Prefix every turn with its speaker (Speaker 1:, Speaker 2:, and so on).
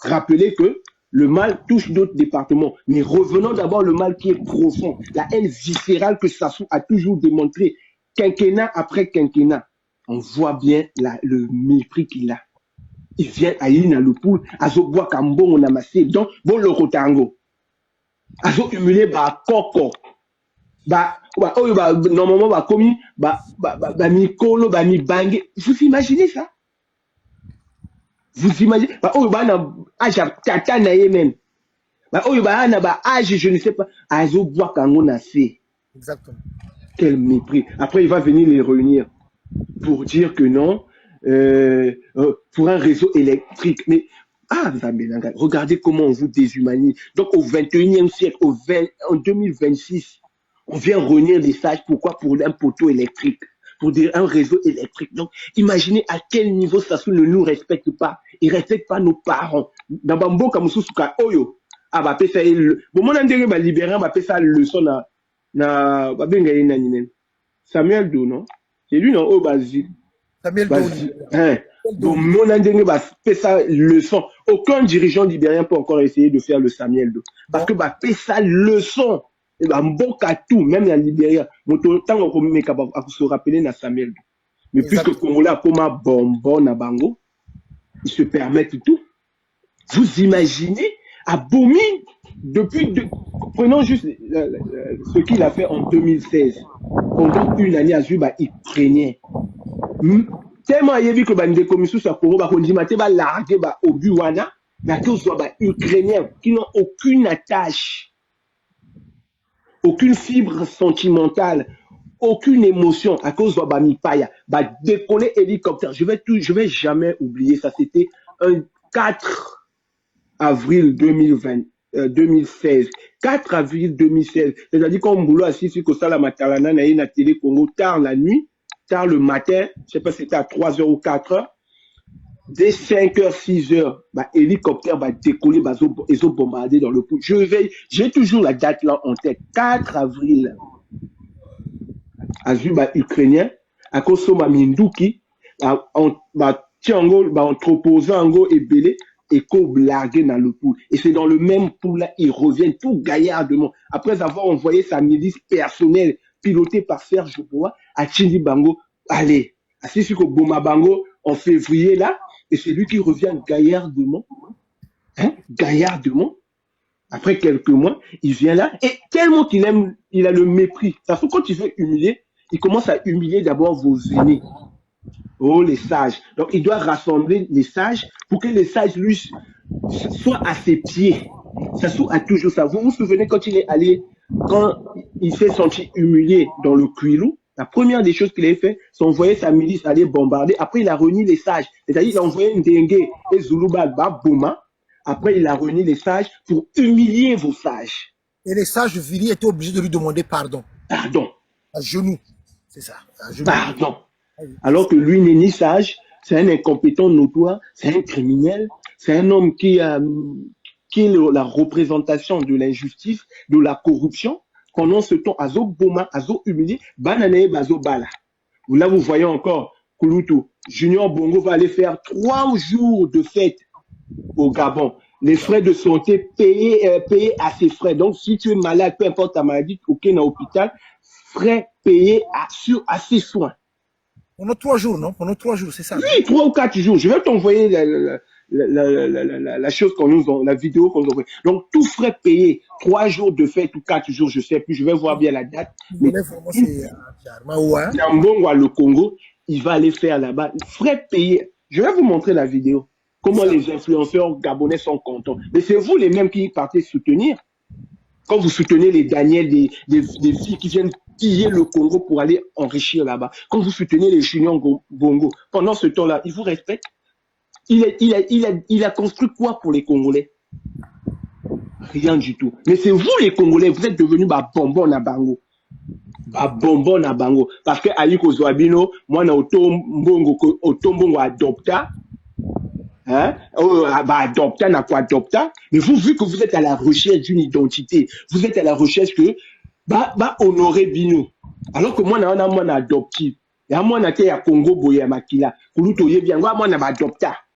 Speaker 1: rappeler que le mal touche d'autres départements. Mais revenons d'abord le mal qui est profond, la haine viscérale que Sassou a toujours démontré, quinquennat après quinquennat. On voit bien le mépris qu'il a. Il vient à Ina le poule, à Zoboa Kambo, on a massé, donc, bon, le rotango. À Zo humilié, bah, coco. Normalement, bah, commis, mi kolo, mi bangé. Vous imaginez ça? Vous imaginez? Bah, na âge tata na même. Bah, na âge, je ne sais pas. À Zoboa Kambo, na fait.
Speaker 2: Exactement.
Speaker 1: Quel mépris. Après, il va venir les réunir pour dire que non, pour un réseau électrique. Mais, regardez comment on vous déshumanise. Donc, au 21e siècle, en 2026, on vient réunir des sages. Pourquoi? Pour un poteau électrique, pour un réseau électrique. Donc, imaginez à quel niveau Sassou ne nous respecte pas. Il ne respecte pas nos parents. Dans Bambo, Kamususuka, Oyo, bah, ça, bon, mon endroit, bah, libéré, bah, ça, leçon, Samuel Do, non? C'est lui, non? Oh, Basile.
Speaker 2: Samuel Do.
Speaker 1: Hein. Donc, mon endroit, bah, ça, leçon. Aucun dirigeant libérien peut encore essayer de faire le Samuel Do. Parce que, bah, ça, leçon. Et bah, bon, qu'à tout, même la Libéria. Mon temps, on se rappeler na Samuel Do. Mais puisque Congolais a comme un bonbon na bango, ils se permettent tout. Vous imaginez, à Bomi, prenons juste ce qu'il a fait en 2016. Pendant une année, il craignait. Tellement il y a vu que les commissions sur Congo, on dit que larguer au Buwana, mais que ce soit ukrainiens qui n'ont aucune attache, aucune fibre sentimentale, aucune émotion à cause de Mipaya, décoller hélicoptère. Je vais jamais oublier ça. C'était un 4 avril 2016. 4 avril 2016. C'est-à-dire qu'on boulot assis sur Kosala Matalana, na télé Congo, tard la nuit, tard le matin, je sais pas si c'était à 3h ou 4h. Dès 5h, 6h, hélicoptère va décoller, ils ont bombardé dans le pont. J'ai toujours la date là en tête. 4 avril. Azu, ukrainien, à cause de Minduki, anthroposant Ango et Belé, et qu'on largué dans le pool. Et c'est dans le même pool là, ils reviennent tout gaillardement. Après avoir envoyé sa milice personnelle, pilotée par Serge Bois, à Chindi Bango, allez, assis sur Boma Bango, en février là, et c'est lui qui revient gaillardement, gaillardement. Après quelques mois, il vient là, et tellement qu'il aime, il a le mépris. Ça fait quand il veut humilier, il commence à humilier d'abord vos aînés. Oh, les sages. Donc, il doit rassembler les sages pour que les sages, lui, soient à ses pieds. Ça a toujours ça. Vous vous souvenez quand il est allé, quand il s'est senti humilié dans le Kwilu, la première des choses qu'il a fait, c'est envoyer sa milice aller bombarder. Après, il a réuni les sages. C'est-à-dire, il a envoyé Ndengue et Zuluba Bouma. Après, il a réuni les sages pour humilier vos sages.
Speaker 2: Et les sages Vili étaient obligés de lui demander pardon.
Speaker 1: Pardon.
Speaker 2: À genoux. C'est ça. À genoux.
Speaker 1: Pardon. Alors que lui n'est ni sage, c'est un incompétent notoire, c'est un criminel, c'est un homme qui est la représentation de l'injustice, de la corruption. Pendant ce temps, Azo Boma, Azo humilié, Banane Bazo Bala. Là, vous voyez encore, Kouloutou, Junior Bongo va aller faire 3 jours de fête au Gabon. Les frais de santé payés à ses frais. Donc, si tu es malade, peu importe ta maladie, aucun hôpital, frais payés à ses soins.
Speaker 2: Pendant 3 jours, non? Pendant 3 jours, c'est ça?
Speaker 1: Oui, 3 ou 4 jours. Je vais t'envoyer la chose qu'on nous a, la vidéo qu'on nous envoie. Donc, tout frais payé, 3 jours de fête ou 4 jours, je sais plus, je vais voir bien la date. Mais Nyambongwa, le Congo, il va aller faire là-bas. Frais payés. Je vais vous montrer la vidéo. Comment les influenceurs gabonais sont contents. Mais c'est vous les mêmes qui partez soutenir. Quand vous soutenez les Daniel, des filles qui viennent piller le Congo pour aller enrichir là-bas. Quand vous soutenez les Junior Bongo, pendant ce temps-là, ils vous respectent. Il a construit quoi pour les Congolais? Rien du tout. Mais c'est vous les Congolais, vous êtes devenus bonbon na bango. Bonbon na bango. Parce que Aliko Zoabino, moi na otombongo adopta. Adopta na quoi adopta. Mais vous, vu que vous êtes à la recherche d'une identité, vous êtes à la recherche que honorer Bino. Alors que moi na adoptif. Et moi na te ya Congo boya makila. Kuluto ye bien moi na adopta.